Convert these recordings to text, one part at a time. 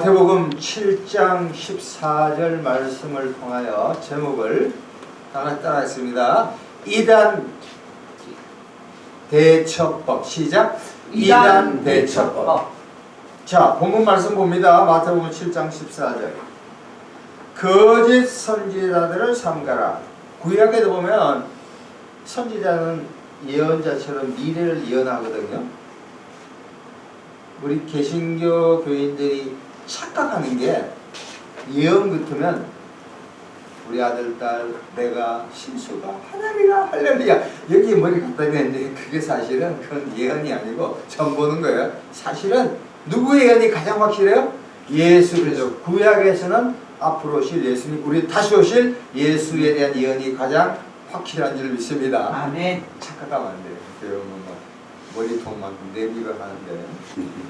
마태복음 7장 14절 말씀을 통하여 제목을 다 같이 따라했습니다. 이단 대처법. 시작. 이단 대처법. 자, 본문 말씀 봅니다. 마태복음 7장 14절. 거짓 선지자들을 삼가라. 구약에도 보면 선지자는 예언자처럼 미래를 예언하거든요. 우리 개신교 교인들이 착각하는 게 예언 같으면 우리 아들, 딸, 내가 실수가 하나리라 할렐루야 여기 머리 갖다 대는데 그게 사실은 그건 예언이 아니고 전 보는 거예요. 사실은 누구의 예언이 가장 확실해요? 예수 그리스도. 구약에서는 앞으로 오실 예수님, 우리 다시 오실 예수에 대한 예언이 가장 확실한 줄 믿습니다. 아멘. 착각하면 안 돼요. 여러분 머리통만큼 내비가 가는데.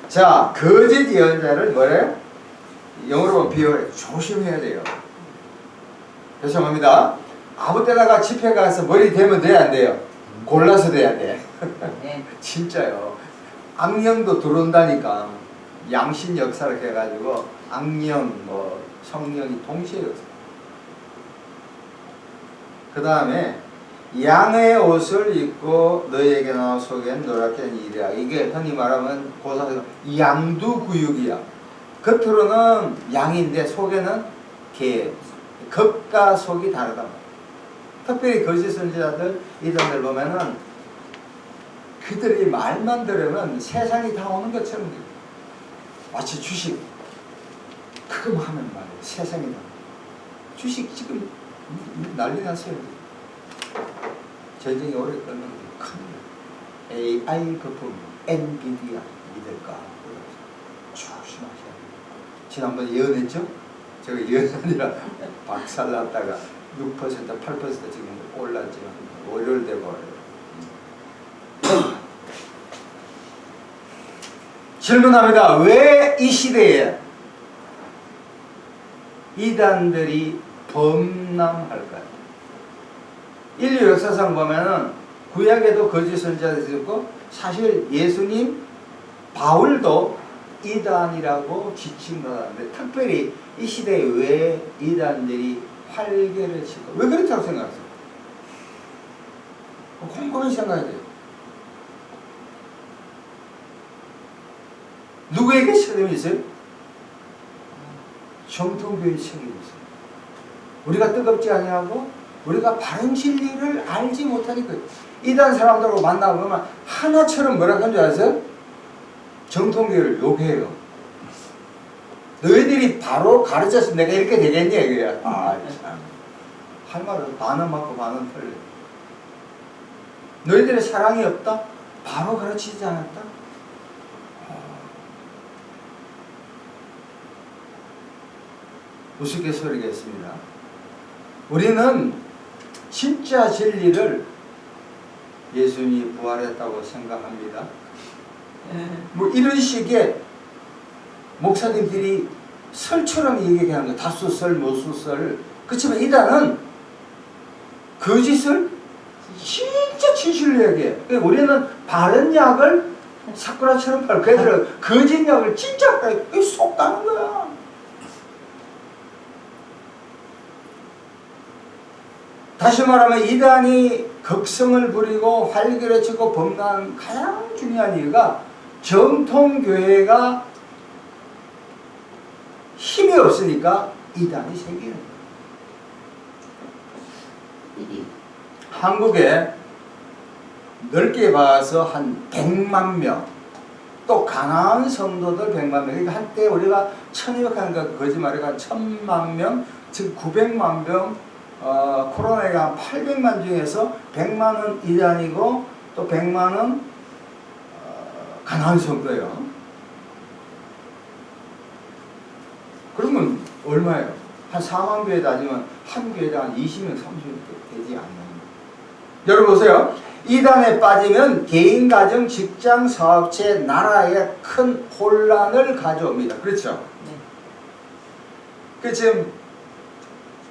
자, 거짓 예언자를 뭐래요? 영어로 보면 비유해. 조심해야 돼요. 죄송합니다. 아무 때다가 집회 가서 머리 대면 돼야 안 돼요? 골라서 돼야 돼. 네. 진짜요. 악령도 들어온다니까. 양신 역사를 해가지고 악령, 성령이 동시에 역사. 그 다음에 양의 옷을 입고 너에게 나와 속엔 노랗게 이리라. 이게 흔히 말하면 고사에서 양두구육이야. 겉으로는 양인데 속에는 개. 겉과 속이 다르다. 특별히 거짓 선지자들 이들을 보면은 그들이 말만 들으면 세상이 다 오는 것처럼 돼요. 마치 주식 그거 하면 말이에요. 세상이 다. 주식 지금 난리 났어요. 전쟁이 오래 끊는 게 큰 AI 거품 엔비디아 믿을까? 조심하셔야 돼요. 지난번에 예언했죠? 제가 예언이 아니라 박살났다가 6% 8% 지금 올랐지만 월요일되고 질문합니다. 왜 이 시대에 이단들이 범람할까요? 인류 역사상 보면은 구약에도 거짓 선지자들이 있었고 사실 예수님 바울도 이단이라고 지칭받았는데 특별히 이 시대에 왜 이단들이 활개를 치고 왜 그렇다고 생각하세요? 곰곰이 생각해야 돼요. 누구에게 책임이 있어요? 정통교회 책임이 있어요. 우리가 뜨겁지 아니하고 우리가 바른 진리를 알지 못하니까 이단 사람들하고 만나보면 하나처럼 뭐라고 하는 줄 아세요? 정통교회를 욕해요. 너희들이 바로 가르쳐서 내가 이렇게 되겠니? 그래. 할 말은 반은 맞고 반은 틀려. 너희들의 사랑이 없다? 바로 가르치지 않았다? 우스갯소리겠습니다. 우리는 진짜 진리를 예수님이 부활했다고 생각합니다. 뭐 이런 식의 목사님들이 설처럼 얘기하는 거예요. 다수설, 모수설. 그렇지만 이단은 거짓을 진짜 진실로 얘기해요. 우리는 바른 약을 사쿠라처럼 팔고 걔들은 거짓 약을 진짜 팔고 속다는 거야. 다시 말하면 이단이 극성을 부리고 활개를 치고 범람한 가장 중요한 이유가 정통교회가 힘이 없으니까 이단이 생기는 거예요. 한국에 넓게 봐서 한 100만 명, 또 강한 성도들 100만 명, 그러니까 한때 우리가 1200하니까 거짓말이가 1000만 명, 즉 900만 명, 코로나가 한 800만 중에서 100만은 이단이고 또 100만은 가난한 성도예요. 그러면 얼마예요? 한 4만 교회 다니면 한 교회당 한 20명, 30명 되지 않나요? 여러분 보세요. 이단에 빠지면 개인, 가정, 직장, 사업체, 나라에 큰 혼란을 가져옵니다. 그렇죠? 네. 그 지금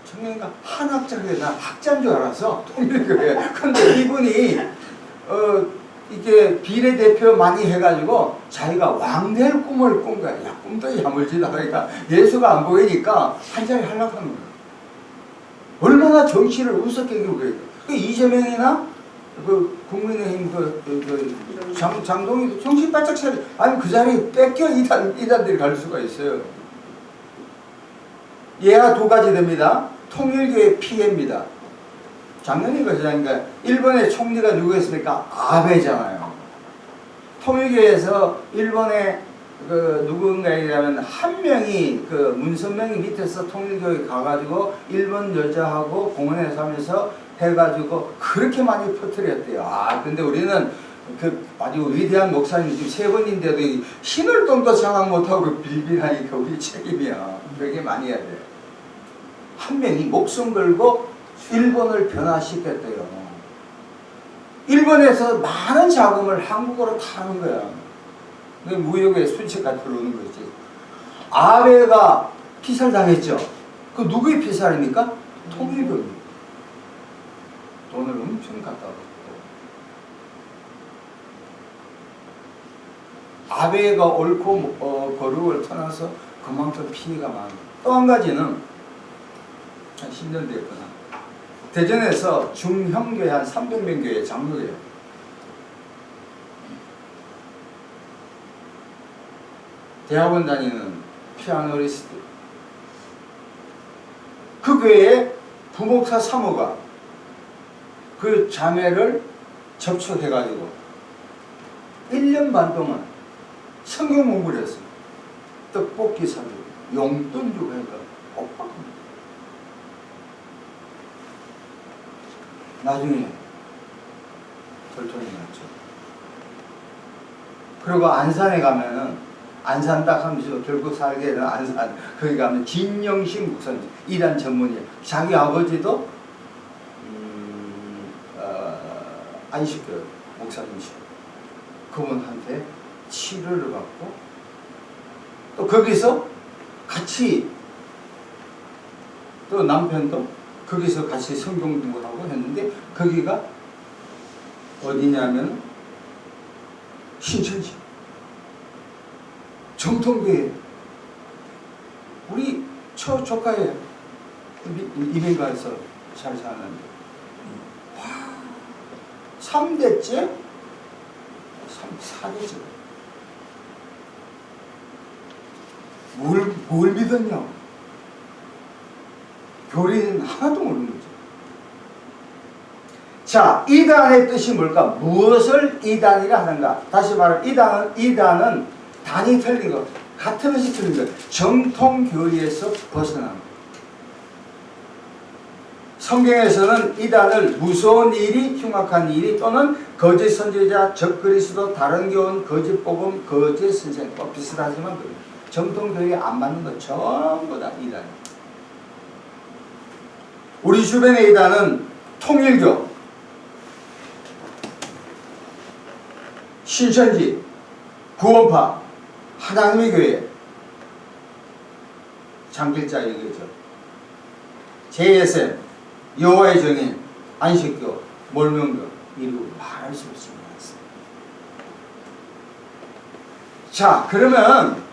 청년이가 한학자가 나 학자인 줄 알았어. 동일교회. 근데 이분이 이렇게 비례대표 많이 해가지고 자기가 왕 될 꿈을 꾼 거야. 야, 꿈도 야물지다. 그러니까 예수가 안 보이니까 한 자리 하려고 하는 거야. 얼마나 정치를 우습게 굴고 있어. 그 이재명이나 그 국민의힘 장동희도 정신 바짝 차려. 아니 그 자리에 뺏겨 이단들이 갈 수가 있어요. 예가 두 가지 됩니다. 통일교의 피해입니다. 작년에 그러니까 일본의 총리가 누구였습니까? 아베잖아요. 통일교에서 일본의 그 누군가이라면 한 명이 그 문선명이 밑에서 통일교에 가가지고 일본 여자하고 공원에서 하면서 해가지고 그렇게 많이 퍼뜨렸대요. 아 근데 우리는 그 아주 위대한 목사님 지금 세 번인데도 신을동도 장악 못하고 빌빌하니까 우리 책임이야. 되게 많이 해야 돼. 한 명이 목숨 걸고 일본을 변화시켰대요. 일본에서 많은 자금을 한국으로 타는 거야. 무역의 수치가 들어오는 거지. 아베가 피살당했죠. 그 누구의 피살입니까? 통일교입니다. 돈을 엄청 갖다 줬고. 아베가 옳고 거룩을 떠나서 그만큼 피해가 많아요. 또 한 가지는 한 10년 됐구나. 대전에서 중형교회 한 300명 교회 장로예요. 대학원 다니는 피아노리스트. 그 교회에 부목사 사모가 그 자매를 접촉해가지고 1년 반 동안 성경 공부를 했어요. 떡볶이 사주고 용돈 주고 해서 엇박합니다. 나중에 결정이 났죠. 그리고 안산에 가면은 안산 딱 하면서 결국 살게 되는 안산 거기 가면 진영신 목사님 이란 전문이에요. 자기 아버지도 안식교 목사님이시고 그분한테 치료를 받고 또 거기서 같이 또 남편도 거기서 같이 성경 공부하고 했는데 거기가 어디냐면 신천지 정통교회 우리 조카예요. 이민가에서 잘 사는데 와 3대째 4대째 뭘 믿었냐? 교리는 하나도 모르는 거죠. 자, 이단의 뜻이 뭘까? 무엇을 이단이라 하는가? 다시 말하면 이단은 단이 틀린 것, 같은 것이 틀린 것, 정통교리에서 벗어난 것. 성경에서는 이단을 무서운 일이, 흉악한 일이 또는 거짓 선지자, 적그리스도, 다른 교훈, 거짓 복음, 거짓 선생, 비슷하지만 정통교리에 안 맞는 것 전부 다 이단이에요. 우리 주변의 이단은 통일교, 신천지, 구원파, 하나님의 교회, 장길자 얘기죠. JSM, 여호와의 증인, 안식교, 몰명교 이루 말할 수 없습니다. 자, 그러면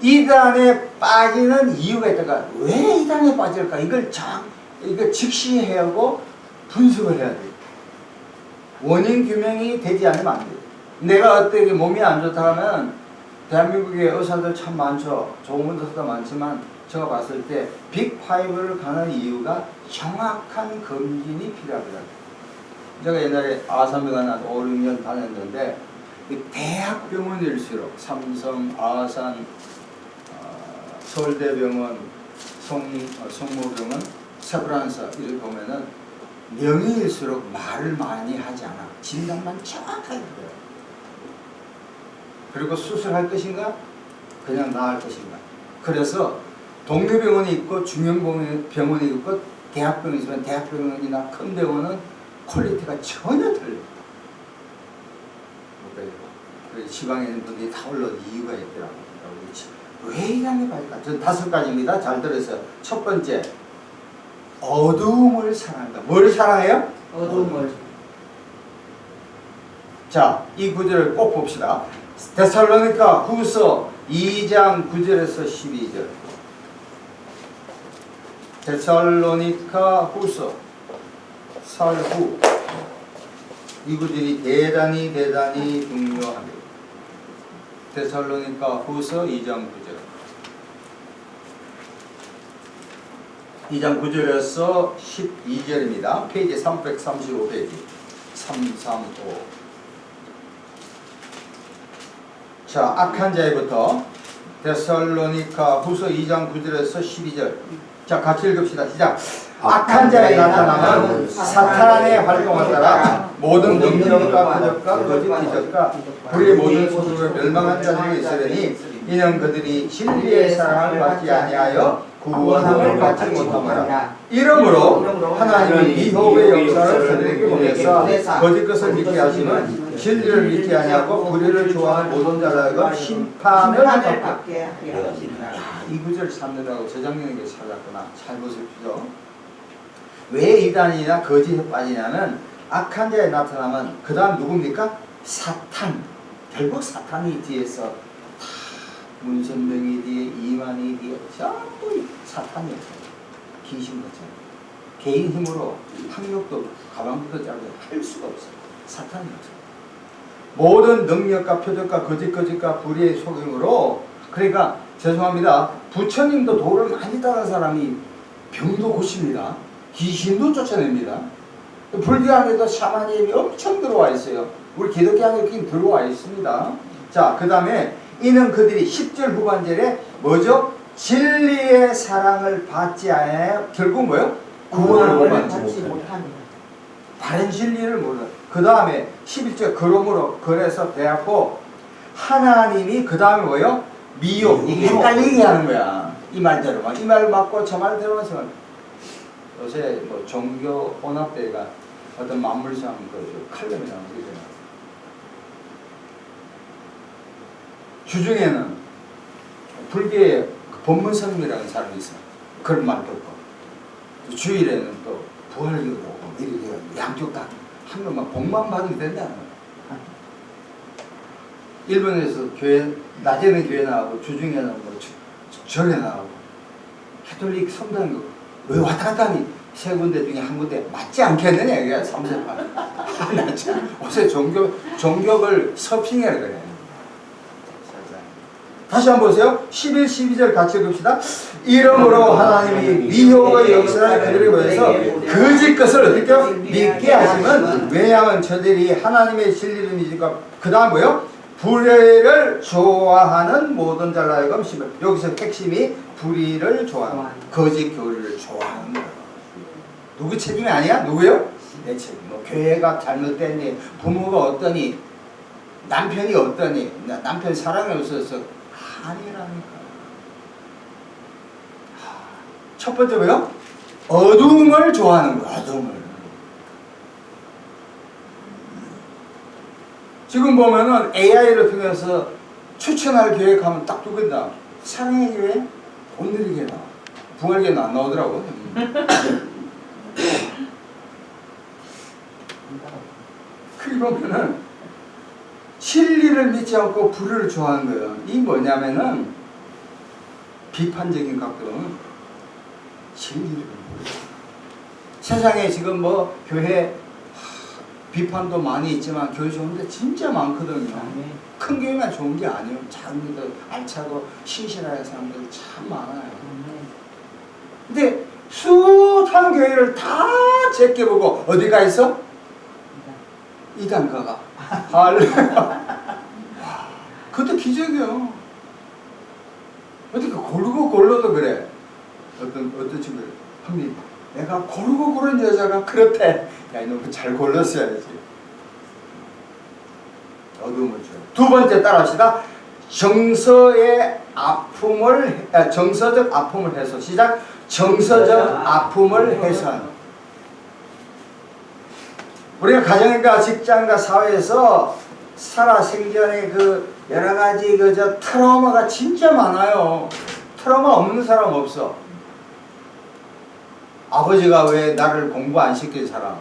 이단에 빠지는 이유가 있다가 왜 이단에 빠질까? 이걸 직시해야 하고 분석을 해야 돼요. 원인 규명이 되지 않으면 안 돼요. 내가 어떻게 몸이 안 좋다 하면 대한민국에 의사들 참 많죠. 좋은 의사도 많지만 제가 봤을 때 빅5를 가는 이유가 정확한 검진이 필요하더라고요. 제가 옛날에 아산병원 한 5, 6년 다녔는데 대학병원일수록 삼성, 아산, 서울대병원, 성모병원, 세브란스 이렇게 보면은 명의일수록 말을 많이 하지 않아. 진단만 정확하게 해요. 그리고 수술할 것인가? 그냥 나을 것인가? 그래서 동네병원이 있고 중형병원이 있고 대학병원이 있으면 대학병원이나 큰 병원은 퀄리티가 전혀 틀려요. 그래서 지방에 있는 분들이 다 올라온 이유가 있더라고요. 왜 이단에 빠질까? 저 5가지입니다. 잘 들으세요. 첫 번째, 어두움을 사랑한다. 뭘 사랑해요? 어두움을. 자, 이 구절을 꼭 봅시다. 데살로니가 후서 2장 9절에서 12절. 데살로니가 후서 살후. 이 구절이 대단히 중요합니다. 데살로니가 후서 2장 9절. 2장 9절에서 12절입니다. 페이지 335페이지. 335. 자, 악한 자에부터 데살로니가 후서 2장 9절에서 12절. 자, 같이 읽읍시다. 시작. 악한 자에 나타나는 사탄의 활동을 따라 모든 능력과 표적과 거짓 기적과 불의 모든 소수로 멸망한 자들이 있으니 이는 그들이 진리의 사랑을 받지 아니하여 구원함을 받지 못함이라. 이러므로 하나님이 미혹의 역사를 그들에게 보내사 거짓 것을 믿게 하시면 진리를 믿지 아니하고 불의를 좋아하는 모든 자라고 심판을 받게 하시리라. 이 구절을 찾느라고 저장님에게 찾았구나. 잘 보십시오. 왜 이단이나 거짓에 빠지냐면 악한 자에 나타나면 그 다음 누굽니까? 사탄. 결국 사탄이 뒤에서 다 문선명이 뒤에 이만희 뒤에 전부 사탄이었어요. 귀신같잖아요. 개인 힘으로 학력도 가방부터 짜고 할 수가 없어요. 사탄이었어요. 모든 능력과 표적과 거짓과 불의의 속임으로. 그러니까 죄송합니다. 부처님도 도를 많이 따른 사람이 병도 고칩니다. 귀신도 쫓아냅니다. 불교 안에도 샤머니즘이 엄청 들어와 있어요. 우리 기독교 안에 들어와 있습니다. 자, 그 다음에 이는 그들이 10절 후반절에 뭐죠? 진리의 사랑을 받지 않아요. 결국 뭐요? 구원을 받지 못합니다. 바른 진리를 몰라. 그 다음에 11절 그러므로 그래서 대하고 하나님이 그 다음에 뭐요? 미혹. 이게 헷갈리게 하는 거야. 이 말대로만. 이 말 맞고 저 말대로만 생각. 요새 뭐 종교 혼합대회가 어떤 만물상 그 칼럼이 나오게 되나. 주중에는 불교의 법문스님이라는 사람이 있어요. 그런 말 듣고 주일에는 또 부활기도 오고 이렇게 양쪽 다 한 명만 복만 받으면 된다는 거예요. 일본에서 교회 낮에는 교회 나가고 주중에는 뭐 절에 나가고 가톨릭 성당 왜 왔다 갔다 하니 세 군데 중에 한 군데 맞지 않겠느냐 이게 3세판. 요새 종교를 서핑해라 그래. 다시 한번 보세요. 11, 12절 같이 읽읍시다. 이러므로 하나님이 미혹의 역사를 그들에게 보여서 거짓 것을 어떻게 믿게 하시면 왜냐하면 저들이 하나님의 진리를 믿으니까 그 다음 뭐요? 불의를 좋아하는 모든 자라 하여금 여기서 핵심이 불의를 좋아하는 거짓 교리를 좋아하는 거예요. 누구 책임이 아니야? 누구요? 내 책임. 뭐 교회가 잘못됐니? 부모가 어떠니? 남편이 어떠니? 남편 사랑이 없어서 아니라니까. 첫 번째 뭐요? 어둠을 좋아하는 거야. 어둠을. 지금 보면은 AI를 통해서 추천할 계획하면 딱 두 개다. 사랑의 교회, 오늘의 교회 나와. 부활교회는 안 나오더라고. 그리 보면은 진리를 믿지 않고 불의를 좋아하는 거예요. 이 뭐냐면은 비판적인 각도는 진리를 모르죠. 세상에 지금 뭐 교회 비판도 많이 있지만 교회 좋은데 진짜 많거든요. 큰 교회만 좋은 게 아니에요. 작은 데도 알차고 신실한 사람들이 참 많아요. 근데 숱한 교회를 다 제껴보고 어디가 있어? 이단가가. 할렐루야. 그것도 기적이요. 어떻게 고르고 골라도 그래. 어떤 친구들 형님 내가 고르고 고른 여자가 그렇대. 야 이놈 잘 골랐어야지. 어두움을 줘요. 두 번째 따라합시다. 정서적 아픔을 해소. 시작. 정서적 아픔을 해소하는. 우리가 가정과 직장과 사회에서 살아 생전에 그 여러 가지 그저 트라우마가 진짜 많아요. 트라우마 없는 사람 없어. 아버지가 왜 나를 공부 안 시킬 사람?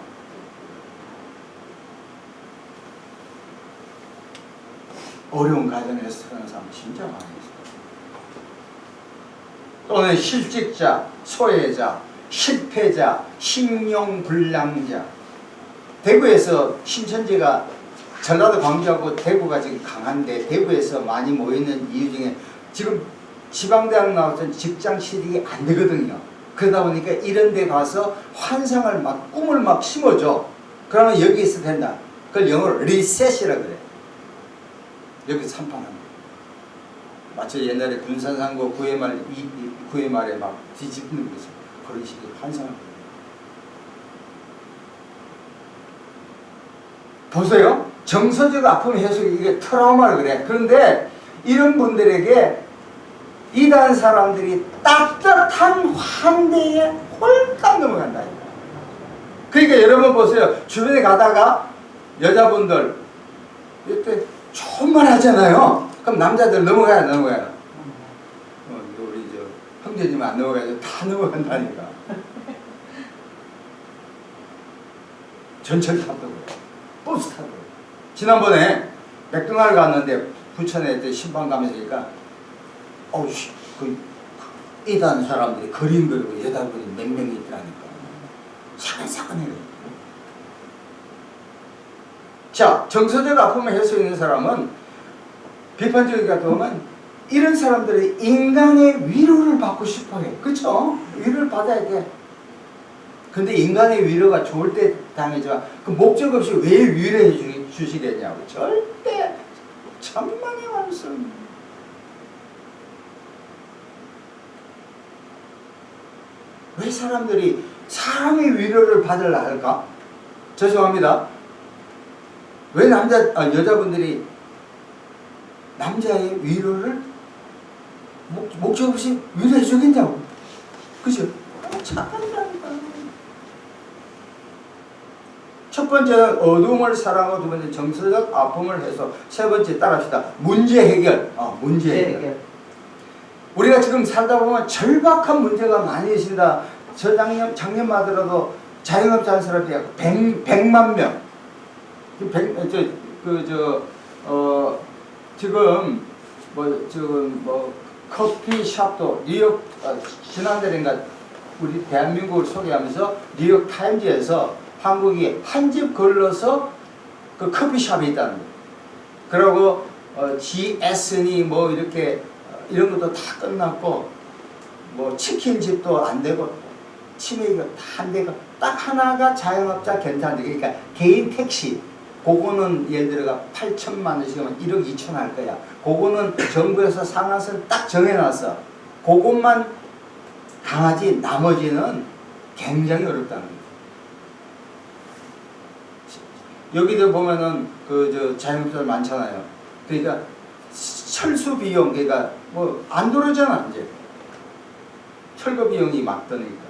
어려운 가정에서 사는 사람 진짜 많이 있어요. 또는 실직자, 소외자, 실패자, 신용불량자. 대구에서 신천지가 전라도 광주하고 대구가 지금 강한데 대구에서 많이 모이는 이유 중에 지금 지방대학 나와서 직장 취직이 안 되거든요. 그러다 보니까 이런 데 가서 환상을 막 꿈을 막 심어줘. 그러면 여기 있어도 된다. 그걸 영어로 리셋이라 그래. 여기서 산판하는 거예요. 마치 옛날에 군산상고 9회 말에 막 뒤집는 거죠. 그런 식의 환상을. 보세요. 정서적 아픔 해소기 이게 트라우마를 그래. 그런데 이런 분들에게 이단 사람들이 따뜻한 환대에 홀딱 넘어간다. 그러니까 여러분 보세요. 주변에 가다가 여자분들 이때 좋은 말 하잖아요. 그럼 남자들 넘어가야 넘어가요. 우리 저 형제님 안 넘어가죠. 다 넘어간다니까. 전철 타도 버스 타도. 지난번에 맥도날드 갔는데 부천에 신방 가면서 어우씨, 이단 사람들이 그림 그리고 여자분이 몇 명이 있더라니까. 사근사근해요. 자, 정서적 아픔을 해소 있는 사람은 비판적이게 보면 이런 사람들이 인간의 위로를 받고 싶어 해. 그쵸? 위로를 받아야 돼. 근데 인간의 위로가 좋을 때 당하지만 그 목적 없이 왜 위로해 주시겠냐고. 절대 천만의 말씀. 왜 사람들이 사람의 위로를 받으려 할까? 죄송합니다. 왜 여자분들이 남자의 위로를 목적 없이 위로해 주겠냐고. 그죠? 착한다니까. 첫 번째는 어둠을 사랑하고 두 번째 정서적 아픔을 해서 세 번째 따라합시다. 문제 해결. 문제 해결. 우리가 지금 살다 보면 절박한 문제가 많이 있습니다. 작년마더라도 자영업자 하는 사람이 100만 명. 지금 커피숍도 뉴욕, 지난달인가 우리 대한민국을 소개하면서 뉴욕 타임즈에서 한국이 한 집 걸러서 그 커피숍이 있다는 거예요. 그리고 GS니 뭐 이렇게 이런 것도 다 끝났고 치킨집도 안 되고 치맥이 다 안 되고 딱 하나가 자영업자 괜찮은데 그러니까 개인 택시 그거는 예를 들어가 8천만 원씩이면 1억 2천 할 거야. 그거는 정부에서 상한선 딱 정해놨어. 그것만 강하지 나머지는 굉장히 어렵다는 거야. 여기도 보면은 자영업자들 많잖아요. 그러니까 철수 비용 그러니까 안 들어오잖아 이제. 철거 비용이 막 드니까.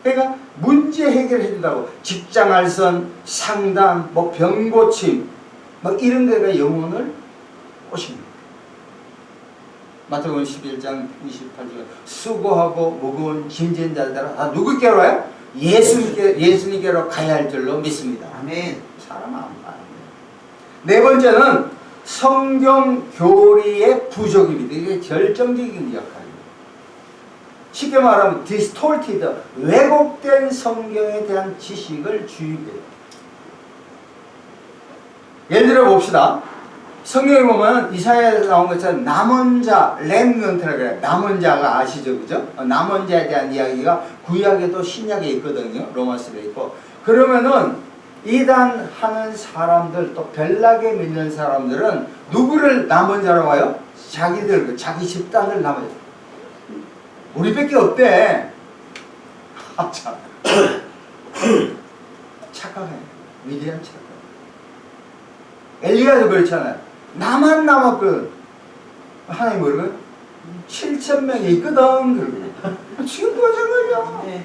그러니까 문제 해결해 준다고 직장 알선, 상담, 병 고침 이런 데가 영혼을 오십니다. 마태복음 11장 28절 수고하고 무거운 짐진 자들아 다 누구께로 와요? 예수님께로 가야 할 줄로 믿습니다. 아멘. 사람 안 봐요. 네 번째는 성경 교리의 부족입니다. 이게 결정적인 역할입니다. 쉽게 말하면 distorted, 왜곡된 성경에 대한 지식을 주입해요. 예를 들어 봅시다. 성경에 보면 이사야에서 나온 것처럼 남은 자, 렘넌트라고 그래요. 남은 자가 아시죠? 그죠? 남은 자에 대한 이야기가 구약에도 신약에 있거든요. 로마서에 있고. 그러면은 이단하는 사람들 또 별나게 믿는 사람들은 누구를 남은 자라고 해요? 자기 집단을 남은 자. 우리밖에 없대. 참. 착각해. 위대한 착각. 엘리야도 그렇잖아요. 나만 남았거든. 하나님 뭐라고요? 7,000명이 있거든. 그러고. 지금도 마찬가지야. 네.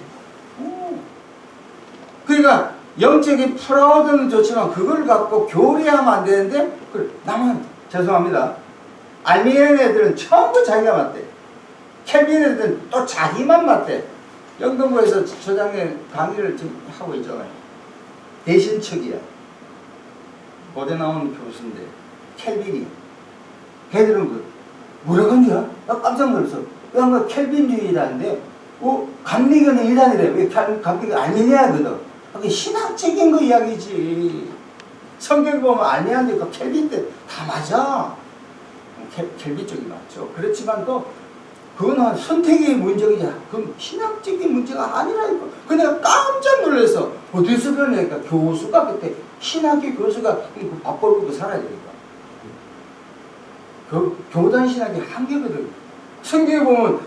그러니까 영적인 프라우드는 좋지만 그걸 갖고 교리하면 안 되는데 나만 죄송합니다. 알미니안 애들은 전부 자기가 맞대. 켈빈 애들은 또 자기만 맞대. 영등포에서 저장에 강의를 지금 하고 있잖아요. 대신척이야. 고대 나온 교수인데 켈빈이. 걔들은 뭐라고 한 거야? 나 깜짝 놀랐어. 그 켈빈주의라는데, 감리교는 이단이래. 왜 감리교 아니냐, 하거든. 그게 신학적인 거 이야기지. 성경 보면 아니한데, 그 켈빈 때 다 맞아. 켈빈 쪽이 맞죠. 그렇지만 또, 그건 선택의 문제이자, 그건 신학적인 문제가 아니라니까. 그 내가 깜짝 놀랐어. 어디서 그러니까 교수가 그때, 신학교 교수가 밥 벌고 살아야 되니까. 그 교단 신학의 한계거든. 성경에 보면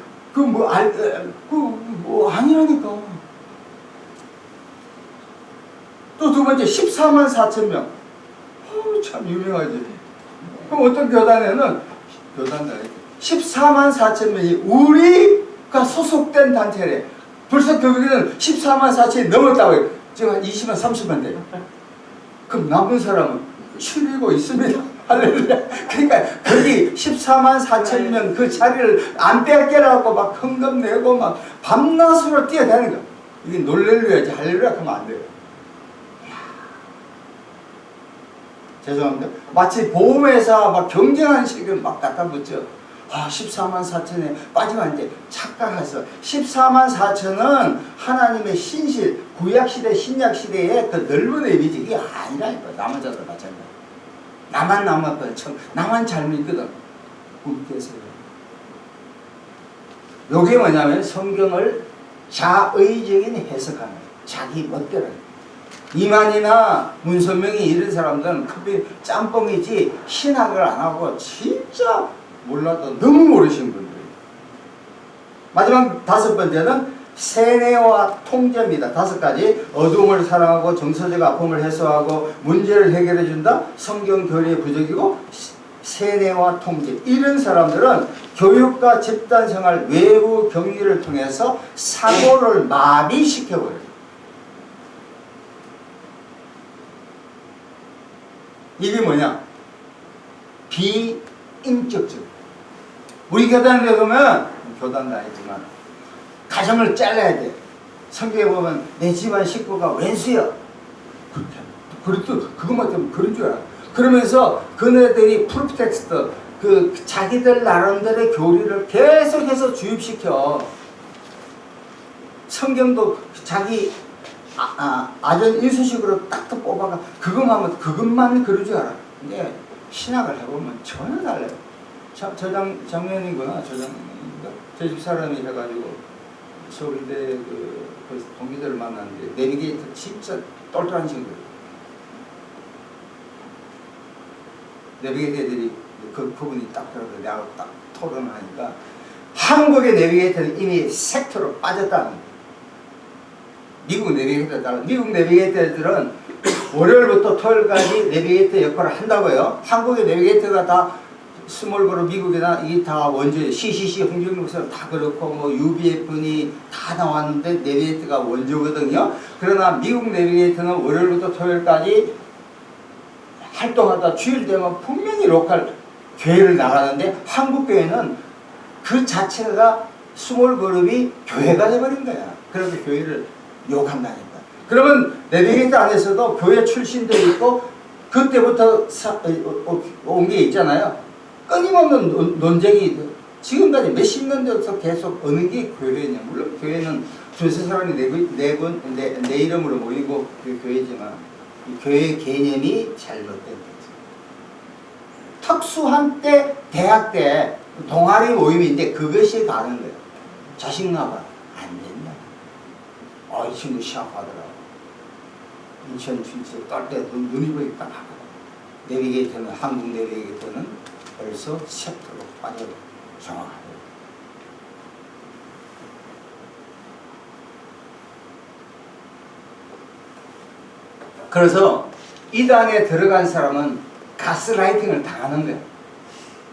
아니라니까. 또 두 번째 14만 4천 명. 참 유명하지. 그럼 어떤 교단에는 14만 4천 명이 우리가 소속된 단체래. 벌써 거기는 14만 4천이 넘었다고 해요. 지금 한 20만 30만 돼요. 그럼 남은 사람은 줄이고 있습니다. 할렐루야. 그러니까 거기 14만 4천 명 그 자리를 안 빼앗기라고 막 헌금 내고 막 밤낮으로 뛰어다니는 거야. 이게 놀렐루야지 할렐루야 하면 안 돼요. 죄송합니다. 마치 보험회사 막 경쟁하는 식으로 막 갖다 붙여. 14만 4천에 빠지면 안 돼. 착각해서 14만 4천은 하나님의 신실, 구약시대, 신약시대의 그 넓은 의미지. 이게 아니라니까. 남은 자들 마찬가지. 나만 남았거든. 나만 잘 믿거든. 꿈께서요. 요게 뭐냐면 성경을 자의적인 해석하는 자기 멋대로. 이만이나 문선명이 이런 사람들은 커피 짬뽕이지 신학을 안 하고 진짜 몰라도 너무 모르시는 분들이에요. 마지막 다섯 번째는 세뇌와 통제입니다. 다섯 가지. 어두움을 사랑하고 정서적 아픔을 해소하고 문제를 해결해 준다. 성경 교리의 부족이고 세뇌와 통제. 이런 사람들은 교육과 집단생활 외부 격리를 통해서 사고를 마비시켜버려요. 이게 뭐냐? 비인격적. 우리 교단에 보면, 교단도 아니지만, 가정을 잘라야 돼. 성경에 보면, 내 집안 식구가 왼수야. 그렇게, 그것만 때문에 그런 줄 알아. 그러면서, 그네들이 프로텍스트, 자기들 나름대로의 교리를 계속해서 주입시켜. 성경도 자기, 아전 인수식으로 딱딱 뽑아가 그것만 그럴 줄 알아. 근데 신학을 해보면 전혀 달라요. 작년이구나. 제 집 사람이 해가지고 서울대 그 동기들을 만났는데 내비게이터 진짜 똘똘한 친구예요. 내비게이터 애들이 그분이 딱 들어서 내가 딱 토론을 하니까 한국의 내비게이터는 이미 섹터로 빠졌다는 거예요. 미국 내비게이터에 따라 미국 내비게이터들은 월요일부터 토요일까지 내비게이터 역할을 한다고요. 한국의 내비게이터가 다 스몰그룹 미국이나 이게 다 원조예요. CCC 홍준국처럼 다 그렇고 뭐 UBF니 다 나왔는데 내비게이터가 원조거든요. 그러나 미국 내비게이터는 월요일부터 토요일까지 활동하다 주일 되면 분명히 로컬 교회를 나가는데 한국 교회는 그 자체가 스몰그룹이 교회가 돼버린 거야. 그래서 교회를 욕한다니까. 그러면 내비게이터 안에서도 교회 출신도 있고 그때부터 온 게 있잖아요. 끊임없는 논쟁이 지금까지 몇십 년대부터 계속 어느 게 교회냐. 물론 교회는 두세 사람이 내 이름으로 모이고 그 교회지만 이 교회 개념이 잘못된 거죠. 특수한 때 대학 때 동아리 모임인데 그것이 다른 거예요. 자식나가 안 된다. 이 친구 시합하더라고. 인천 진짜 떨때 눈이 보이 딱 하거든. 내비게이터는 한국 내비게이터는 벌써 섹터로 빠져 정확하게. 그래서 이단에 들어간 사람은 가스라이팅을 당하는 거예요.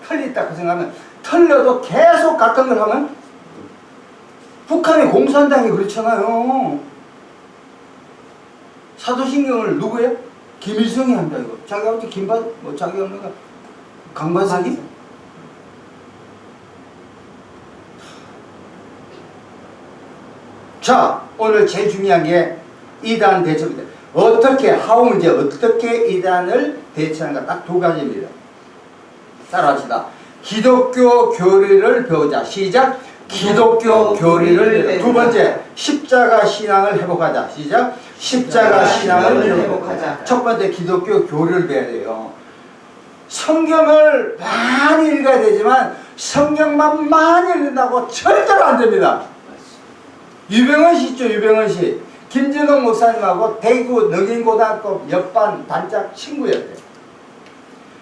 털렸다고 생각하면 털려도 계속 같은 걸 하면 북한의 공산당이 그렇잖아요. 사도신경을 누구예요? 김일성이 한다 이거. 자기 아버지 자기 엄마가 강반석이? 자, 오늘 제일 중요한 게 이단 대처입니다. 어떻게 이단을 대처하는가 딱 두 가지입니다. 따라합시다. 기독교 교리를 배우자. 시작. 기독교 교리를 배우자. 두 번째, 십자가 신앙을 회복하자. 시작. 십자가 신앙을 회복하자. 첫 번째, 기독교 교리를 배워야 돼요. 성경을 많이 읽어야 되지만 성경만 많이 읽는다고 절대로 안 됩니다. 유병헌 씨 있죠, 유병헌 씨. 김진동 목사님하고 대구 능인고등학교 옆반 단짝 친구였대요.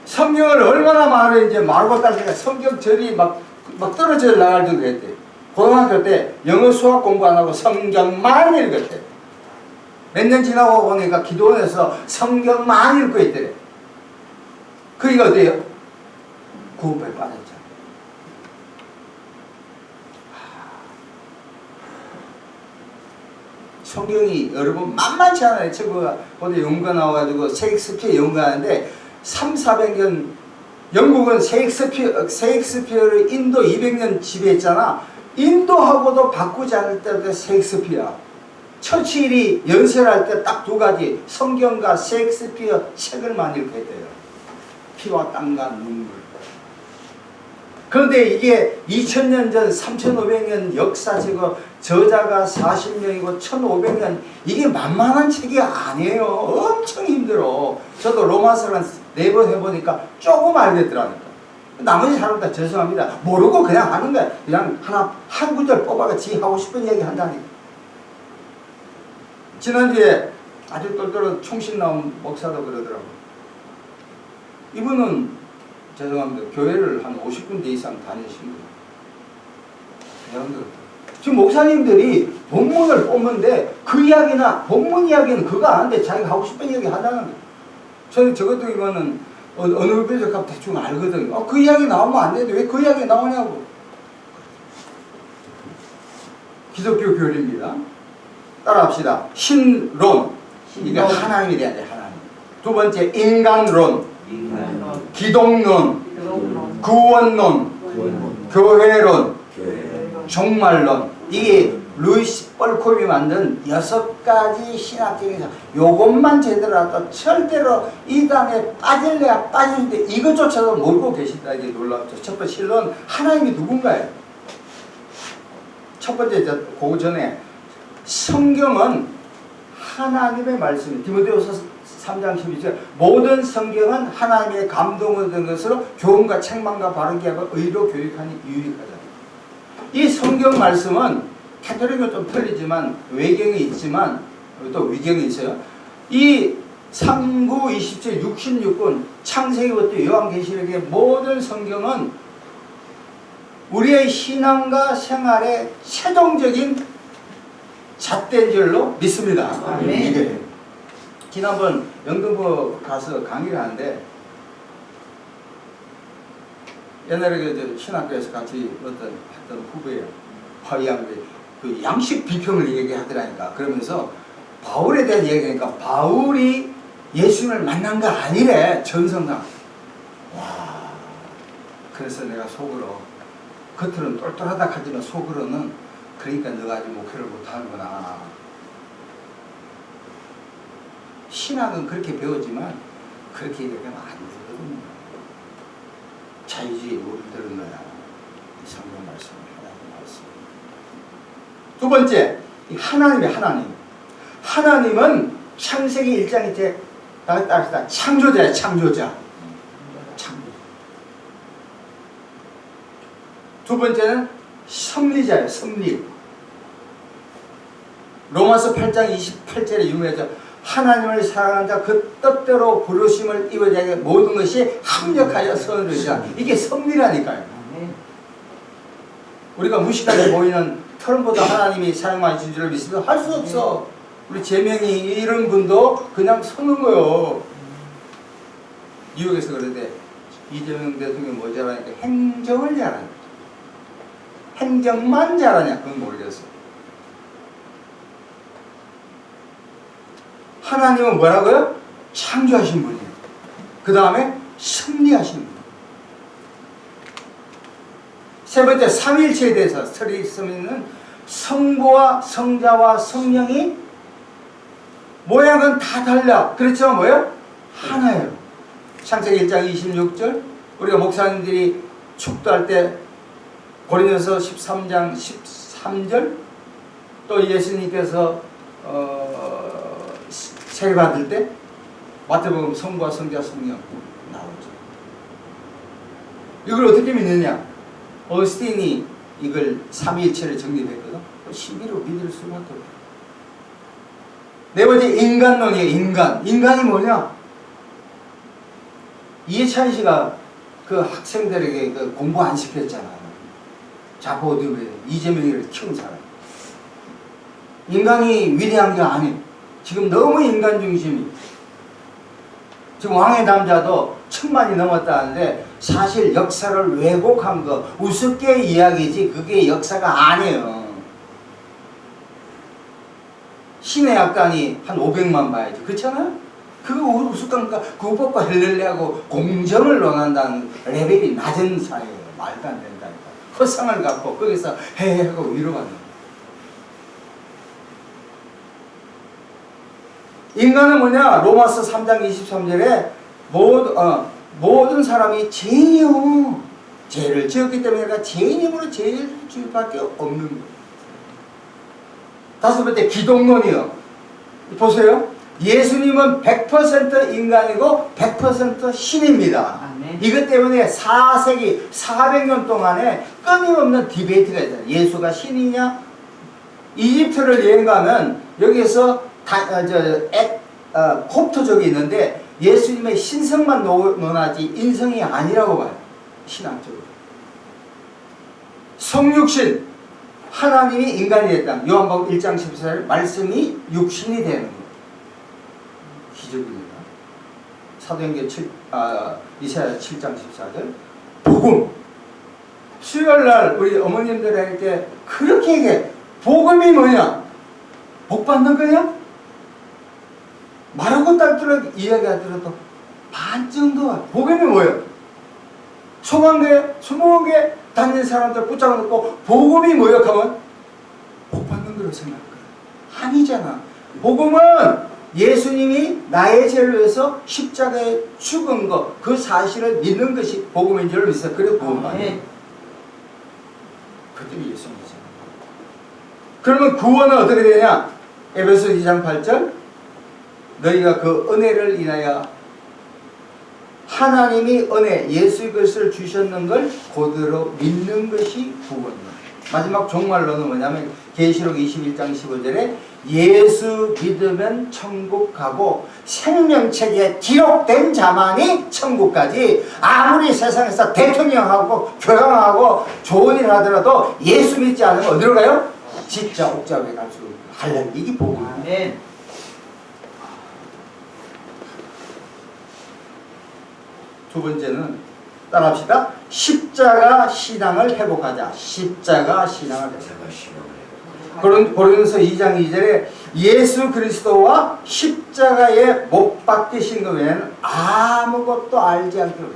성경을 얼마나 많이 이제 말고 따르니까 성경절이 막 떨어져 나갈 정도 했대요. 고등학교 때 영어 수학 공부 안 하고 성경만 읽었대요. 몇 년 지나고 보니까 기도원에서 성경만 읽고 있대요. 그게 어때요? 구원에 빠졌죠. 성경이 여러분 만만치 않아요. 친구가 어디 연구가 나와가지고 셰익스피어 연구하는데 300~400년 영국은 셰익스피어를 인도 200년 지배했잖아. 인도하고도 바꾸지 않을 때부터 셰익스피어. 처칠이 연설할 때 딱 두 가지 성경과 셰익스피어 책을 읽게 돼요. 피와 땀과 눈물. 그런데 이게 2000년 전 3500년 역사책어 저자가 40명이고 1500년 이게 만만한 책이 아니에요. 엄청 힘들어. 저도 로마서를 한 4번 해보니까 조금 알겠더라니까. 나머지 사람 다 죄송합니다. 모르고 그냥 하는 거야. 그냥 한 구절 뽑아가 지 하고 싶은 얘기 한다니까. 지난주에 아주 똘똘한 총신 나온 목사도 그러더라고. 이분은 죄송합니다. 교회를 한 50군데 이상 다니신 거예요. 지금 목사님들이 본문을 뽑는데 그 이야기나 본문 이야기는 그거 아는데 자기가 하고 싶은 얘기 한다는 거예요. 저는 저것도 이거는 어느 배적값 대충 알거든요. 그 이야기 나오면 안 되는데 왜 그 이야기 나오냐고. 기독교 교리입니다. 따라합시다. 신론. 이게 하나님에 대한 하나님. 두 번째, 인간론. 기독론. 구원론. 교회론. 종말론. 이게 루이스 뻘콤이 만든 6가지 신학적인 요것만 제대로 하다 절대로 이단에 빠질래야 빠지는데 이것조차도 모르고 계신다. 이게 놀랍죠. 첫 번째 신론, 하나님이 누군가요? 첫 번째, 그 전에 성경은 하나님의 말씀입니다. 디모데후서 3장 12절 모든 성경은 하나님의 감동을 얻은 것으로 교훈과 책망과 바르게 하고 의로 교육하니 유익하다. 이 성경 말씀은 캐톨릭은 좀 틀리지만 외경이 있지만 또 위경이 있어요. 이 39, 27, 66권 창세기부터 요한계시록의 모든 성경은 우리의 신앙과 생활의 최종적인 잣된 줄로 믿습니다. 아멘. 지난번 영등포 가서 강의를 하는데 옛날에 그 신학교에서 같이 했던 후배예요. 그 양식 비평을 얘기하더라니까. 그러면서 바울에 대한 얘기하니까 바울이 예수님을 만난 거 아니래. 전성상. 와. 그래서 내가 속으로 겉으로는 똘똘하다 하지만 속으로는 그러니까 너가 아직 목회를 못하는구나. 신학은 그렇게 배우지만 그렇게 얘기하면 안 되거든요. 자유주의 우리들은 거야. 이 성경 말씀을 하나님 말씀. 두 번째, 하나님의 하나님. 하나님은 창세기 1장 이제 따라합시다. 창조자야, 창조자. 창조자. 두 번째는 섭리자예요, 섭리. 로마서 8장 28절에 유명하죠. 하나님을 사랑하는 자 그 뜻대로 부르심을 입은 자에게 모든 것이 합력하여 선을 이루자. 이게 섭리라니까요. 우리가 무식하게 보이는 트럼프도 하나님이 사용하신 줄을 믿으면 할 수 없어. 우리 재명이 이런 분도 그냥 서는 거요. 뉴욕에서 그런데 이재명 대통령이 뭐 잘하니까 행정을 잘하냐. 행정만 잘하냐. 그건 모르겠어. 하나님은 뭐라고요? 창조하신 분이에요. 그 다음에 섭리하신 분. 세 번째, 삼위일체에 대해서 스터디스는 성부와 성자와 성령이 모양은 다 달라. 그렇지만 뭐예요? 하나예요. 창세기 1장 26절 우리가 목사님들이 축도할 때 고린도서 13장 13절 또 예수님께서 세례 받을 때 마태복음 성부와 성자 성령 나오죠. 이걸 어떻게 믿느냐? 어스틴이 이걸 삼위일체를 정립했거든. 신비로 믿을 수밖에 없다. 네 번째 인간론이에요. 인간이 뭐냐? 이해찬 씨가 그 학생들에게 그 공부 안 시켰잖아. 자포우드에 이재명이를 키운 사람. 인간이 위대한 게 아니에요. 지금 너무 인간 중심이. 지금 왕의 남자도 1000만이 넘었다는데 사실 역사를 왜곡한 거 우습게 이야기지 그게 역사가 아니에요. 신의 약단이 한 500만 봐야지. 그렇잖아요? 그거 우스꽝까 구법과 헬렐레하고 공정을 논한다는 레벨이 낮은 사회예요. 말도 안 된다니까. 허상을 갖고 거기서 헤헤하고 위로받는 거예요. 인간은 뭐냐? 로마서 3장 23절에 모든 사람이 죄인이요. 죄를 지었기 때문에 내가 죄인임으로 죄를 줄 수밖에 없는 거예요. 다섯 번째 기독론이요. 보세요. 예수님은 100% 인간이고 100% 신입니다. 아멘. 이것 때문에 4세기 400년 동안에 끊임없는 디베이트가 있어요. 예수가 신이냐? 이집트를 여행 가면 여기에서 콥트족이 있는데 예수님의 신성만 논하지 인성이 아니라고 봐요. 신학적으로. 성육신 하나님이 인간이 됐다. 요한복음 1장 14절 말씀이 육신이 되는 거예요. 기적입니다. 사도행전 이사야 7장 14절 복음. 수요일날 우리 어머님들 할 때 그렇게 얘기해. 복음이 뭐냐? 복 받는 거냐? 말하고 딸들을 이야기하더라도 반 정도가 복음이 뭐예요? 소망교회, 수목원교회 다니는 사람들 붙잡아 놓고 복음이 뭐예요? 하면 복 받는 거라고 생각할 거예요. 아니잖아. 복음은 예수님이 나의 죄를 위해서 십자가에 죽은 것, 그 사실을 믿는 것이 복음인 줄 믿어요. 그래 복음 아니에요. 그때문에 예수님이잖아. 그러면 구원은 어떻게 되냐? 에베소 2장 8절 너희가 그 은혜를 인하여 하나님이 은혜 예수 그리스도를 주셨는 걸 그대로 믿는 것이 구원입니다. 마지막 종말론은 뭐냐면 계시록 21장 15절에 예수 믿으면 천국 가고 생명책에 기록된 자만이 천국까지 아무리 세상에서 대통령하고 교양하고 좋은 일 하더라도 예수 믿지 않으면 어디로 가요? 진짜 옥자에 갈 수 하려는 이게 복음입니다. 아멘. 두 번째는 따라합시다. 십자가 신앙을 회복하자. 십자가 신앙을 회복하자. 고린도서 2장 2절에 예수 그리스도와 십자가에 못 박히신 것 외에는 아무것도 알지 않기로